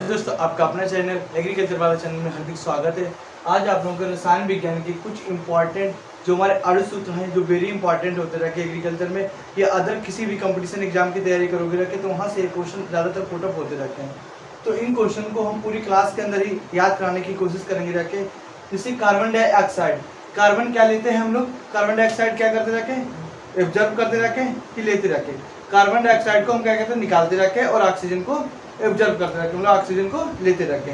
दोस्तों, आपका अपना चैनल एग्रीकल्चर वाला चैनल में हार्दिक स्वागत है। आज आप लोगों को रसायन विज्ञान के कुछ इंपॉर्टेंट जो हमारे अणु सूत्र हैं जो वेरी इंपॉर्टेंट होते रखे एग्रीकल्चर में या अदर किसी भी कंपटीशन एग्जाम की तैयारी करोगे रखे तो वहाँ से ये क्वेश्चन ज़्यादातर पुटअप होते रहते हैं। तो इन क्वेश्चन को हम पूरी क्लास के अंदर ही याद कराने की कोशिश करेंगे रखे। जैसे कार्बन डाइऑक्साइड, कार्बन क्या लेते हैं हम लोग, कार्बन डाइऑक्साइड क्या करते रखे, एब्जॉर्ब करते रखे कि लेते रखे। कार्बन डाइऑक्साइड को हम क्या कहते हैं, निकालते रखे और ऑक्सीजन को एब्जॉर्ब करते रखे, मतलब ऑक्सीजन को लेते रखे।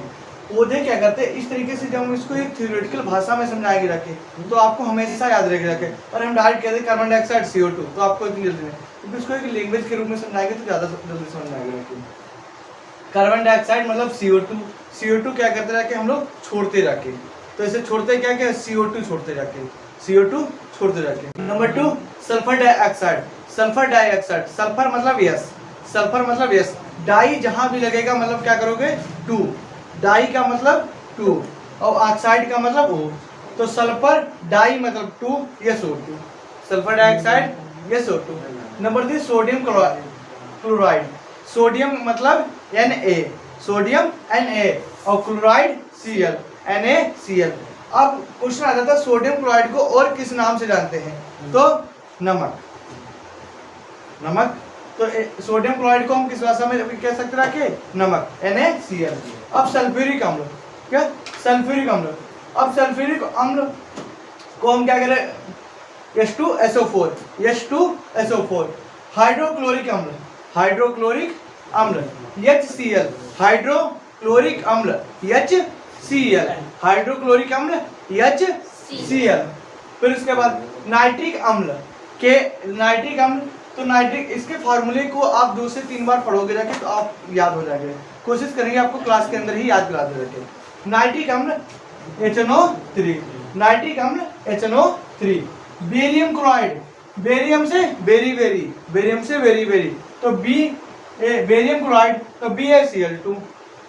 पौधे क्या करते हैं, इस तरीके से जब हम इसको एक थ्योरेटिकल भाषा में समझाएंगे रखे तो आपको हमेशा याद रखे। और हम डायरेक्ट कहते हैं कार्बन डाइऑक्साइड CO2 तो आपको इतनी जल्दी नहीं, क्योंकि इसको एक लैंग्वेज के रूप में समझाएंगे तो ज़्यादा जल्दी समझ में आएगा रखे। कार्बन डाइऑक्साइड मतलब CO2 क्या करते रखे, हम लोग छोड़ते रखे। तो ऐसे छोड़ते क्या क्या, CO2 छोड़ते रखे, CO2 छोड़ते रखे। Number 2 sulphur dioxide. Sulphur dioxide, sulphur मतलब यस, सल्फर मतलब यस। डाई जहां भी लगेगा मतलब क्या करोगे, 2। डाई का मतलब 2 और ऑक्साइड का मतलब O। तो सल्फर डाई मतलब 2 SO2, sulphur dioxide SO2। Number 3 sodium chloride. Sodium मतलब Na, सोडियम Na और क्लोराइड Cl, NaCl। अब क्वेश्चन आ जाता है सोडियम क्लोराइड को और किस नाम से जानते हैं, तो नमक। तो सोडियम क्लोराइड को हम किस भाषा में कह सकते रखे, नमक, NaCl। अब सल्फ्यूरिक अम्ल, क्या सल्फ्यूरिक अम्ल। अब सल्फ्यूरिक अम्ल को हम क्या करें, H2SO4। हाइड्रोक्लोरिक अम्ल, HCl, हाइड्रोक्लोरिक अम्ल HCl, हाइड्रोक्लोरिक अम्ल HCl। फिर उसके बाद नाइट्रिक अम्ल तो नाइट्रिक, इसके फार्मूले को आप 2 से 3 बार पढ़ोगे जाके तो आप याद हो जाएंगे। कोशिश करेंगे आपको क्लास के अंदर ही याद कराते रखे। नाइट्रिक अम्ल HNO3, नाइट्रिक अम्ल HNO3। बेरियम क्लोराइड, बेरियम से वेरी वेरी तो बेरियम क्लोराइड तो BaCl2।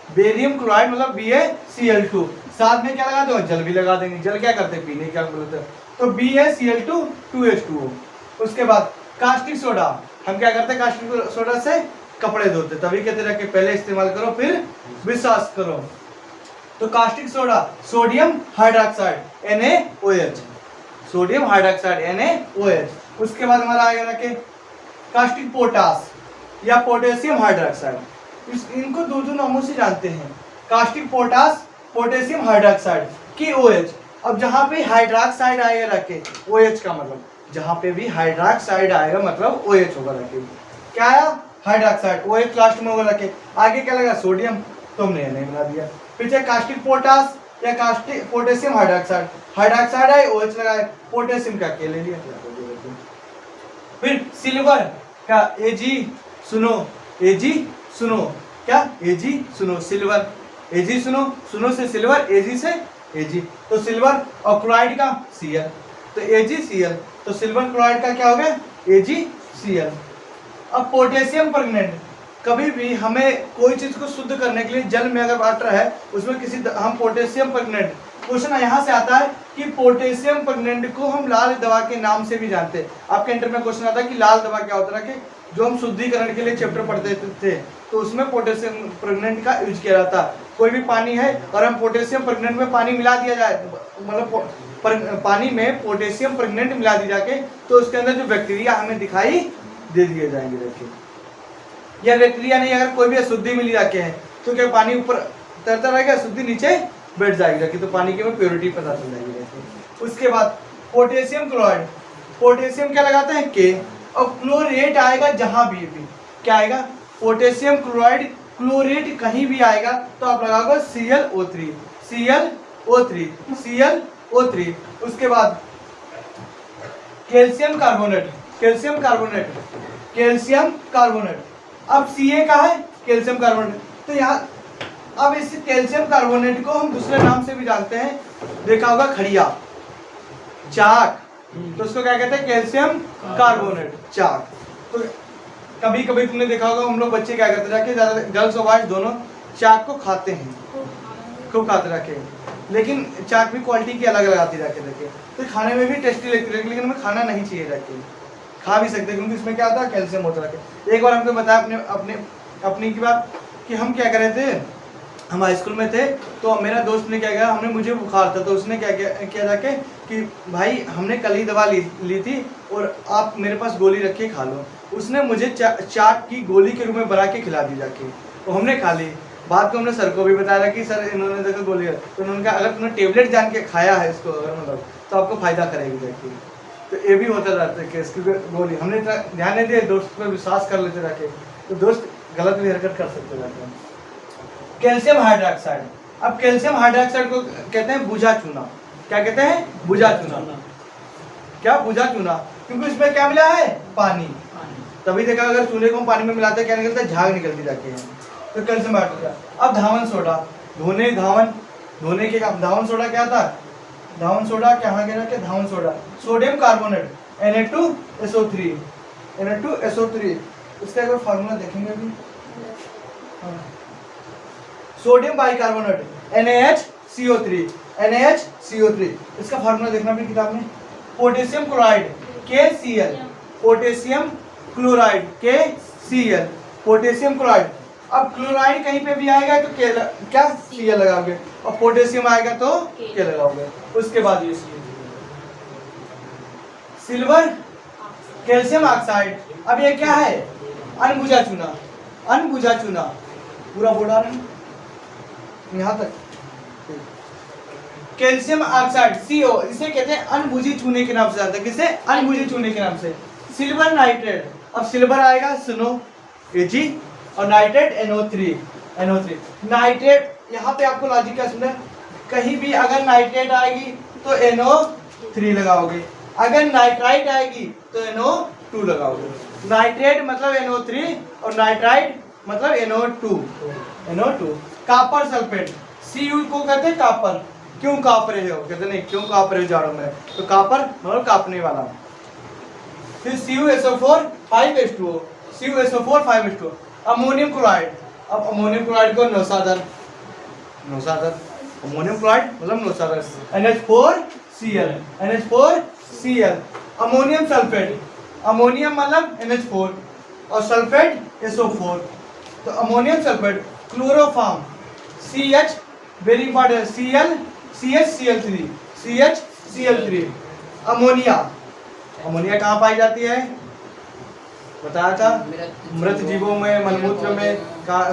बेरियम क्लोराइड मतलब BaCl2। साथ में क्या लगा दो, जल भी लगा देंगे। जल क्या करते हैं, पीने क्या बोलते हैं, तो BaCl2 2H2O। उसके बाद कास्टिक सोडा, हम क्या करते हैं, कास्टिक सोडा से कपड़े धोते, तभी कहते रहे कि पहले इस्तेमाल करो फिर विश्वास करो। तो caustic soda sodium hydroxide NaOH, sodium hydroxide NaOH। उसके बाद हमारा आएगा रखे कास्टिक पोटास या पोटेशियम हाइड्रोक्साइड। इनको दो नामों से जानते हैं, कास्टिक पोटास, पोटेशियम हाइड्रोक्साइड की OH। अब जहाँ पे हाइड्रोक्साइड आएगा रखे OH का मतलब, जहाँ पे भी हाइड्रोक्साइड आएगा मतलब OH होगा रखे। क्या आया, हाइड्रोक्साइड, OH लास्ट में होगा रखे। आगे क्या लगा, सोडियम, तो हमने नहीं बना दिया। पीछे कास्टिक पोटास या कास्टिक पोटेशियम हाइड्रोक्साइड, हाइड्रोक्साइड आए OH लगाए, पोटेशियम का के ले लिया। फिर सिल्वर का Ag सुनो क्या, Ag सुनो, सिल्वर Ag सुनो से सिल्वर, Ag से Ag, तो सिल्वर। और क्लोराइड का Cl, तो AgCl, तो सिल्वर क्लोराइड का क्या हो गया, AgCl। अब पोटेशियम परमैंगनेट, कभी भी हमें कोई चीज को शुद्ध करने के लिए जल में अगर वाटर है उसमें किसी हम पोटेशियम परमैंगनेट, क्वेश्चन यहाँ से आता है कि पोटेशियम परमैंगनेट को हम लाल दवा के नाम से भी जानते हैं। आपके इंटर में क्वेश्चन आता है कि लाल दवा क्या होता है, कि जो हम शुद्धिकरण के लिए चैप्टर पढ़ते थे तो उसमें पोटेशियम परमैंगनेट का यूज किया जाता है। कोई भी पानी है और हम पोटेशियम परमैंगनेट में पानी मिला दिया जाए, मतलब पानी में पोटेशियम परमैंगनेट मिला दी जाके, तो उसके अंदर जो बैक्टीरिया हमें दिखाई दे दिए जाएंगे देखिए। या बैक्टीरिया नहीं, अगर कोई भी अशुद्धि मिली जाके है तो क्या पानी ऊपर तैरता रहेगा, अशुद्धि नीचे बैठ जाएगी, तो पानी की में प्योरिटी पता चल जाएगी। उसके बाद पोटेशियम क्लोराइड, पोटेशियम क्या लगाते हैं K, और क्लोरेट आएगा जहां भी क्या आएगा, पोटेशियम क्लोराइड क्लोरेट कहीं भी आएगा तो आप लगाओगे ClO3। उसके बाद कैल्शियम कार्बोनेट, अब Ca का है कैल्शियम कार्बोनेट, तो यहाँ अब इस कैल्शियम कार्बोनेट को हम दूसरे नाम से भी जानते हैं, देखा होगा खड़िया, चाक, तो उसको क्या कहते हैं, कैल्शियम कार्बोनेट, चाक। तो कभी कभी तुमने देखा होगा हम लोग बच्चे क्या करते रखे, ज्यादा गर्ल्स और बॉयज दोनों चाक को खाते हैं, खूब खाते रखे, लेकिन चाक भी क्वालिटी की अलग अलग आती रखे, तो खाने में भी टेस्टी लगती रखे, लेकिन हमें खाना नहीं चाहिए रखे। खा भी सकते क्योंकि इसमें क्या होता है, कैल्शियम होता है। एक बार हमको बताया अपनी की बात कि हम क्या कर रहे थे, हम हाई स्कूल में थे, तो मेरा दोस्त ने क्या किया, हमने मुझे बुखार था तो उसने क्या किया जाके कि भाई हमने कल ही दवा ली थी और आप मेरे पास गोली रख के खा लो। उसने मुझे चाट की गोली के रूप में बना के खिला दी जाके, तो हमने खा ली। बाद को हमने सर को भी बताया कि सर इन्होंने देखा गोली है, तो उन्होंने कहा अगर तुमने टेबलेट जान के खाया है इसको अगर मतलब तो आपको फ़ायदा करेगी जाके। तो ये भी होता रहता है कि इसकी गोली हमने ध्यान नहीं दिया, दोस्त पर विश्वास कर लेते जाके, तो दोस्त गलत भी हरकत कर सकते जाते हैं। कैल्शियम हाइड्रोक्साइड, अब कैल्शियम हाइड्रोक्साइड को कहते हैं बुझा चूना। क्या कहते हैं? बुझा चूना। क्या बुझा चूना? क्योंकि इसमें क्या मिला है? पानी। तभी देखा अगर चूने को हम पानी में मिलाते हैं क्या निकलता है? झाग निकलती जाती है। तो कैल्शियम हाइड्रोक्साइड। अब धावन सोडा, धोने के काम। धावन सोडा क्या था? धावन सोडा कहाँ गया क्या? धावन soda sodium carbonate Na2SO3, Na2SO3। इसका एक बार फार्मूला देखेंगे अभी। सोडियम बाइकार्बोनेट NaHCO3, इसका फार्मूला देखना अपनी किताब में। Potassium chloride KCl, potassium chloride KCl, potassium chloride. अब क्लोराइड कहीं पे भी आएगा तो क्या Cl लगाओगे, और पोटेशियम आएगा तो K लगाओगे। उसके बाद ये सिल्वर कैल्शियम ऑक्साइड। अब ये क्या है? अनबुझा चूना, अनबुझा चूना। पूरा बोर्ड आ रहा है यहाँ तक। कैल्शियम ऑक्साइड CO, इसे कहते हैं अनबुझी चूने के नाम से जानते हैं। किसे? अनबुझी चूने के नाम से। सिल्वर नाइट्रेट, अब सिल्वर आएगा सुनो Ag और नाइट्रेट NO3। नाइट्रेट, यहाँ पे आपको लॉजिक क्या सुनना है, कहीं भी अगर नाइट्रेट आएगी तो NO3 लगाओगे, अगर नाइट्राइट आएगी तो NO2 लगाओगे। नाइट्रेट मतलब NO3 और नाइट्राइट मतलब NO2। कॉपर सल्फेट, Cu को कहते हैं कॉपर। क्यों काँप रहे हो? कहते नहीं क्यों काँप रहे हो जाड़ों में, तो कॉपर मतलब काँपने वाला। फिर CuSO4 5H2O, CuSO4 5H2O। Ammonium chloride, अब अमोनियम क्लोराइड को नौसादर, अमोनियम क्लोराइड मतलब नौसादर। NH4Cl। अमोनियम सल्फेट, अमोनियम मतलब NH4 और सल्फेट SO4, तो ammonium sulphate. Chloroform CH, very important, CHCl3। Ammonia, ammonia कहाँ पाई जाती है? बताया था, मृत जीवों में, मलमूत्र में,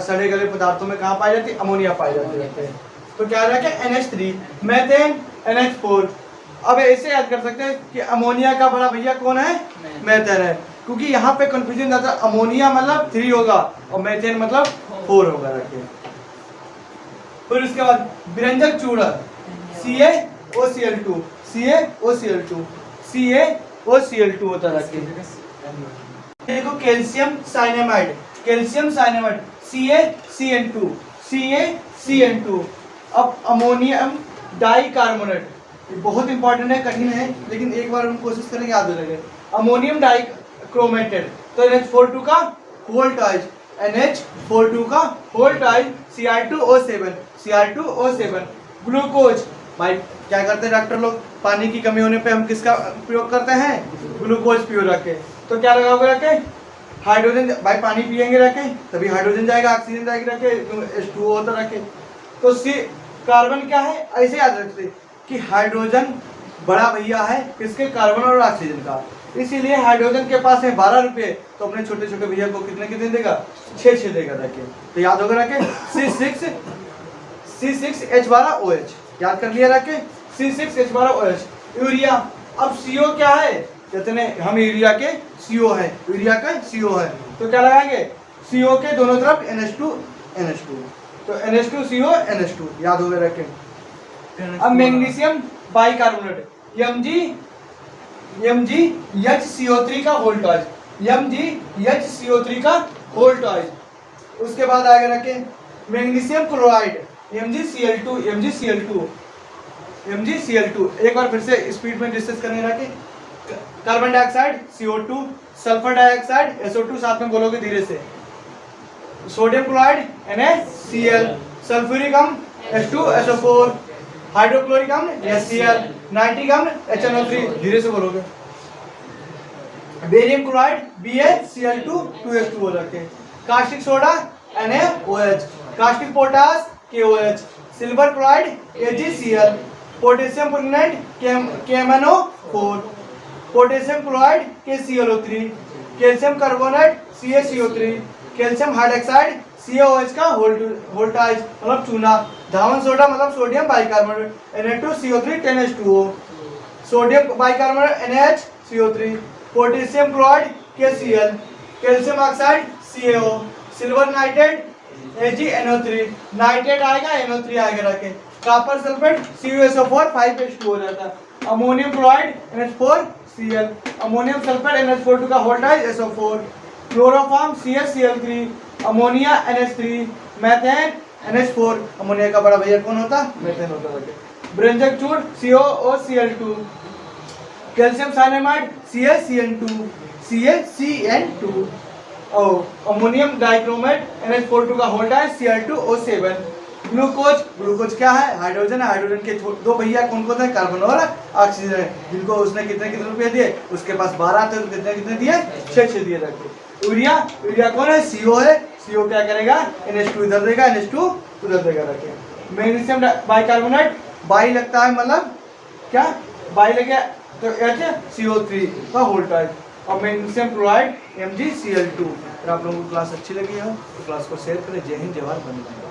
सड़े गले पदार्थों में कहाँ पाई जाती है? अमोनिया पाई जाती है। तो क्या रहा है? NH3, methane NH4। अब ऐसे याद कर सकते हैं कि अमोनिया का बड़ा भैया कौन है? मेथेन है, क्योंकि यहाँ पे कंफ्यूजन जाता है, अमोनिया मतलब 3 होगा और मेथेन मतलब 4 होगा। रखिए। फिर उसके बाद व्यंजक चूड़ा CaOCl2 होता है। देखो कैल्शियम साइनामाइड, CaCN2। अब अमोनियम डाइकार्बोनेट, बहुत इंपॉर्टेंट है, कठिन है, लेकिन एक बार हम कोशिश करेंगे याद हो जाएगा। अमोनियम डाइक्रोमेटेड, तो NH42 का वोल्टाइज, NH42 का वोल्टाइज, Cr2O7। ग्लूकोज, भाई क्या करते हैं डॉक्टर लोग? पानी की कमी होने पे हम किसका प्रयोग करते हैं? ग्लूकोज पियो रखे। तो क्या लगाओगे रखे? हाइड्रोजन, भाई पानी पियेंगे रखे तभी हाइड्रोजन जाएगा, ऑक्सीजन जाएगी रखे, H2O होता रखे। तो C कार्बन क्या है? ऐसे याद रखते कि हाइड्रोजन बड़ा भैया है किसके? कार्बन और ऑक्सीजन का। इसीलिए हाइड्रोजन के पास है 12 रुपये, तो अपने छोटे छोटे भैया को कितने देगा? 6 देगा रखे। तो याद होगा रखे C6H12OH, याद कर लिया रखे C6H12OH। यूरिया, अब CO क्या है? कहते हैं हम यूरिया के CO है, यूरिया का CO है, तो क्या लगाएंगे? CO के दोनों तरफ NH2, तो NH2CO NH2, याद होगा रखे। अब मैग्नीशियम बाइकार्बोनेट MgHCO3 का वोल्टाज, MgHCO3 का वोल्टाज। उसके बाद आगे रखे मैग्नीशियम क्लोराइड MgCl2। एक बार फिर से स्पीड में डिस्कस करेंगे रखे। Carbon dioxide CO2, sulphur dioxide SO2, साथ में बोलोगे धीरे से। सोडियम क्लोराइड NaCl, सल्फ्यूरिक अम्ल H2SO4, हाइड्रोक्लोरिक अम्ल HCl, नाइट्रिक अम्ल HNO3, धीरे से बोलोगे। बेरियम क्लोराइड BaCl2 2H2O रखे। Caustic soda NaOH, caustic potash KOH, silver chloride AgCl, potassium permanganate KMnO4, potassium chloride KClO3, calcium carbonate CaCO3, calcium hydroxide CaOH का वोल्टाइज मतलब चूना, धावन सोडा मतलब sodium bicarbonate Na2CO3 10H2O, sodium bicarbonate NaHCO3, potassium chloride KCl, calcium oxide CaO, silver nitrate AgNO3, nitrate आएगा NO3 आएगा रखे, copper sulphate CuSO4 5H2 हो जाता है, ammonium chloride NH4Cl, ammonium sulphate NH42 का वोल्टाइज SO4, chloroform CaCl3, ammonia NH3, methane NH4, ammonia का बड़ा भैया कौन होता? मेथेन होता है। ब्रेंजक चूर्ण COOCl2, कैल्शियम साइनामाइड CaCN2 और अमोनियम डाइक्रोमेट NH42 का वोल्टाइज Cl2O7, ग्लूकोज क्या है? हाइड्रोजन है, हाइड्रोजन के दो भैया कौन कौन है? कार्बन और ऑक्सीजन है, जिनको उसने कितने कितने रुपए दिए? उसके पास 12 थे, कितने कितने दिए? 6 दिए रखे। यूरिया कौन है? CO है, CO क्या करेगा? NH2 इधर देगा, NH2 उधर देगा रखे। मैग्नीशियम बाइकार्बोनेट, बाई लगता है मतलब क्या? बाई लगे तो HCO3 का वोल्टाइज, और मैग्नीशियम क्लोराइड MgCl2। अगर आप लोगों को क्लास अच्छी लगी हो तो क्लास को शेयर करें। जय हिंद, जय भारत, वंदे मातरम।